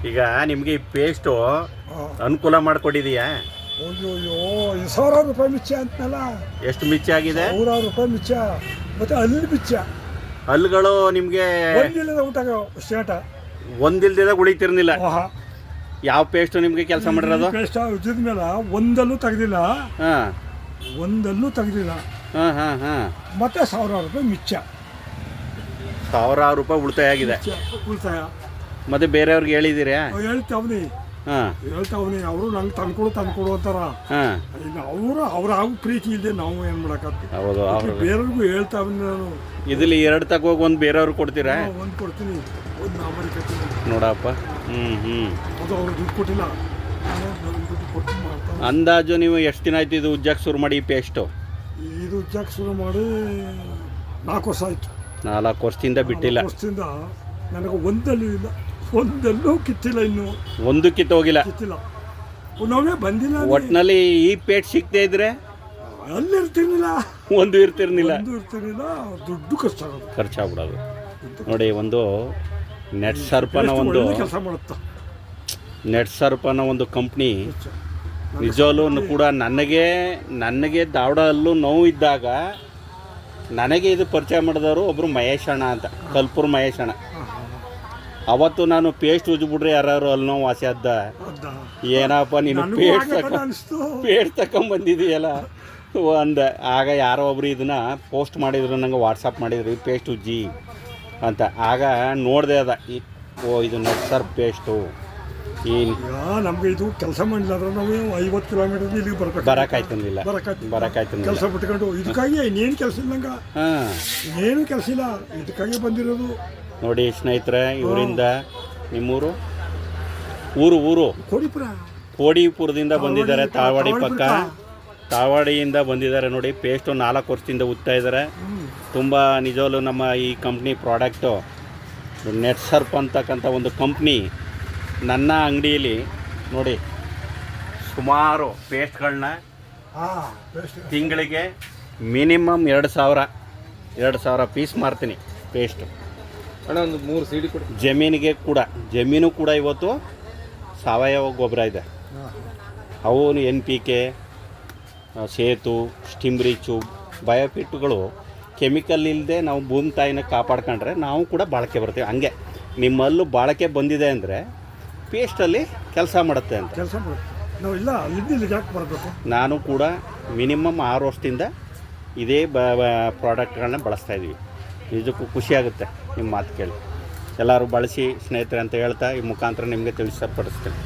ಈಗ ನಿಮಗೆ ಈ ಪೇಸ್ಟು ಅನುಕೂಲ ಮಾಡಿಕೊಟ್ಟಿದೆಯಾ? ಅಯ್ಯೋಯ್ಯೋ, 1,000 ರೂಪಾಯಿ ಮಿಚ್ಚ ಅಂತನಲ್ಲ. ಎಷ್ಟು ಮಿಚ್ಚ ಆಗಿದೆ? 100 ರೂಪಾಯಿ ಮಿಚ್ಚ. ಮತ್ತೆ ಅಲ್ಲಿ ಮಿಚ್ಚ ಹಲ್ಲುಗಳು ನಿಮಗೆ ಒಂದಿಲ್ಲದ ಊಟ ಸ್ಟೇಟ ಒಂದಿಲ್ದಿದಾಗ ಉಳಿತಿರ್ನಿಲ್ಲ. ಆಹಾ, ಯಾವ ಪೇಸ್ಟು ನಿಮಗೆ ಕೆಲಸ ಮಾಡಿರೋದು? ಪೇಸ್ಟ್ ಉಜ್ಜಿದ ಮೇಲೆ ಒಂದಲ್ಲೂ ತೆಗ್ದಿಲ್ಲ, ಹಾಂ ಒಂದಲ್ಲೂ ತೆಗ್ದಿಲ್ಲ. ಹಾಂ ಹಾಂ ಹಾಂ. ಮತ್ತೆ 1,000 ರೂಪಾಯಿ ಮಿಚ್ಚ. 1,000 ರೂಪಾಯಿ ಉಳಿತಾಯ ಆಗಿದೆ. ಉಳಿತಾಯ. ಮತ್ತೆ ಬೇರೆಯವ್ರಿಗೆ ಹೇಳಿದ್ದೀರಾ? ಹೇಳ್ತಾವ್ನಿ ಹಾಂ ಹೇಳ್ತಾವ್ನಿ ಅವರು ನಂಗೆ ತಂದ್ಕೊಡು ಅಂತಾರ. ಹಾಂ ಇನ್ನು ಅವ್ರ ಪ್ರೀತಿ ಇಲ್ಲದೆ ನಾವು ಏನು ಮಾಡೋಕ್ಕಾಗ್ತದೆ? ಹೌದು. ಅವ್ರು ಬೇರೆಯವ್ರಿಗೂ ಹೇಳ್ತಾವ್ನಿ ನಾನು. ಇದ್ರಲ್ಲಿ 2 ತಗೋಗಿ ಒಂದು ಬೇರೆಯವ್ರಿಗೆ ಕೊಡ್ತೀರಾ? ಒಂದು ಕೊಡ್ತೀನಿ, ಒಂದು ನಾ ಬರೀಕತ್ತೀನಿ ನೋಡಪ್ಪ. ಅದು ಅವ್ರು ದುಡ್ಡು ಕೊಟ್ಟಿಲ್ಲ, ದುಡ್ಡು ಕೊಟ್ಟು ಮಾಡ್ತಾರೆ. ಅಂದಾಜು ನೀವು ಎಷ್ಟು ದಿನ ಆಯ್ತು ಇದು ಉಜ್ಜಕ್ಕೆ ಶುರು ಮಾಡಿ ಈ ಪೇಸ್ಟು? ಇದು ಉಜ್ಜಕ್ಕೆ ಶುರು ಮಾಡಿ 4 ವರ್ಷ ಆಯಿತು. 4 ವರ್ಷದಿಂದ ಬಿಟ್ಟಿಲ್ಲ. 4 ವರ್ಷದಿಂದ ನನಗೆ ಒಂದಲ್ಲೂ ಕಿತ್ತಿಲ್ಲ. ಇನ್ನು ಒಂದು ಕಿತ್ತೋಗಿಲ್ಲ. ಕಿತ್ತಿಲ್ಲ. ನಾವೇ ಬಂದಿಲ್ಲ. ಒಟ್ಟಿನಲ್ಲಿ ಈ ಪೇಸ್ಟ್ ಸಿಗದೆ ಇದ್ರೆ ಅಲ್ಲಿ ಇರ್ತಿರ್ಲಿಲ್ಲ, ಒಂದು ಇರ್ತಿರ್ಲಿಲ್ಲ, ದುಡ್ಡು ಖರ್ಚಾಗ್ಬಿಡೋದು. ನೋಡಿ, ಒಂದು ನೆಟ್ ಸರ್ಪನ ಒಂದು ಕೆಲಸ ಮಾಡುತ್ತಾ ನೆಟ್ ಸರ್ಪನ ಒಂದು ಕಂಪ್ನಿ ನಿಜವಲ್ಲೂ ಕೂಡ ನನಗೆ ದಾವಡಲ್ಲೂ ನೋವು ಇದ್ದಾಗ ನನಗೆ ಇದು ಪರಿಚಯ ಮಾಡಿದವರು ಒಬ್ಬರು ಮಹೇಶ್ ಅಣ್ಣ ಅಂತ, ಕಲ್ಪುರ್ ಮಹೇಶ್ ಅಣ್ಣ. ಅವತ್ತು ನಾನು ಪೇಸ್ಟ್ ಉಜ್ಬಿಡ್ರೆ ಯಾರು ಅಲ್ಲಿ ನೋವು ವಾಸಿ ಆದ. ಏನಪ್ಪ ನೀನು ಪೇಸ್ಟ್ ತಗೊಂಬಂದಿದೆಯಲ್ಲ ಒಂದು. ಆಗ ಯಾರೋ ಒಬ್ರು ಇದನ್ನು ಪೋಸ್ಟ್ ಮಾಡಿದ್ರು, ನಂಗೆ ವಾಟ್ಸಪ್ ಮಾಡಿದ್ರು, ಪೇಸ್ಟ್ ಉಜ್ಜಿ ಅಂತ. ಆಗ ನೋಡಿದೆ ಇದು ನೆಟ್ ಸರ್ಪ್ ಪೇಸ್ಟು. ನಮಗೆ ಇದು ಕೆಲಸ ಮಾಡಿಲ್ಲ ಅಂದ್ರೆ ನಾವು 50 ಕಿಲೋಮೀಟರ್ ಇಲ್ಲಿಗೆ ಬರೋಕ್ಕಾಯ್ತಂದಿಲ್ಲ. ಕೆಲಸ ಬಿಟ್ಕೊಂಡು ಇದಕ್ಕಾಗಿ ಇನ್ನೇನು ಕೆಲಸ ಇಲ್ಲ ನಂಗೆ. ಇನ್ನೇನು ಕೆಲಸ ಇಲ್ಲ, ಇದಕ್ಕಾಗಿ ಬಂದಿರೋದು. ನೋಡಿ ಸ್ನೇಹಿತರೆ, ಇವರಿಂದ ನಿಮ್ಮೂರು ಊರು ಕೋಡಿಪುರದಿಂದ ಬಂದಿದ್ದಾರೆ. ತಾಳ್ವಾಡಿ ಪಕ್ಕ ತಾಳ್ವಾಡಿಯಿಂದ ಬಂದಿದ್ದಾರೆ. ನೋಡಿ, ಪೇಸ್ಟು 4 ವರ್ಷದಿಂದ ಉತ್ತಾ ಇದ್ದಾರೆ. ತುಂಬ ನಿಜವಲ್ಲೂ ನಮ್ಮ ಈ ಕಂಪ್ನಿ ಪ್ರಾಡಕ್ಟು ನೆಟ್ ಸರ್ಪ್ ಅಂತಕ್ಕಂಥ ಒಂದು ಕಂಪ್ನಿ ನನ್ನ ಅಂಗಡಿಯಲ್ಲಿ ನೋಡಿ ಸುಮಾರು ಪೇಸ್ಟ್ಗಳನ್ನ ತಿಂಗಳಿಗೆ ಮಿನಿಮಮ್ 2,000 ಪೀಸ್ ಮಾರ್ತೀನಿ ಪೇಸ್ಟು. ಒಂದು 3 CD ಕೊಡಿ. ಜಮೀನು ಕೂಡ ಇವತ್ತು ಸಾವಯವ ಗೊಬ್ಬರ ಇದೆ. ಅವು NPK, ಸೇತು, ಸ್ಟಿಮ್ರಿಚು, ಬಯೋಫಿಟ್ಗಳು ಕೆಮಿಕಲ್ ಇಲ್ಲದೆ ನಾವು ಭೂಮಿ ತಾಯಿನ ಕಾಪಾಡ್ಕೊಂಡ್ರೆ ನಾವು ಕೂಡ ಬಾಳಿಕೆ ಬರ್ತೀವಿ. ಹಂಗೆ ನಿಮ್ಮಲ್ಲೂ ಬಾಳಿಕೆ ಬಂದಿದೆ ಅಂದರೆ ಪೇಸ್ಟಲ್ಲಿ ಕೆಲಸ ಮಾಡುತ್ತೆ ಅಂತ. ನಾನು ಕೂಡ ಮಿನಿಮಮ್ 6 ವರ್ಷದಿಂದ ಇದೇ ಪ್ರಾಡಕ್ಟ್ಗಳನ್ನ ಬಳಸ್ತಾಯಿದ್ದೀವಿ. ನಿಜಕ್ಕೂ ಖುಷಿಯಾಗುತ್ತೆ ನಿಮ್ಮ ಮಾತು ಕೇಳಿ. ಎಲ್ಲರೂ ಬಳಸಿ ಸ್ನೇಹಿತರೆ ಅಂತ ಹೇಳ್ತಾ ಈ ಮುಖಾಂತರ ನಿಮಗೆ ತಿಳಿಸಪಡಿಸ್ತೇನೆ.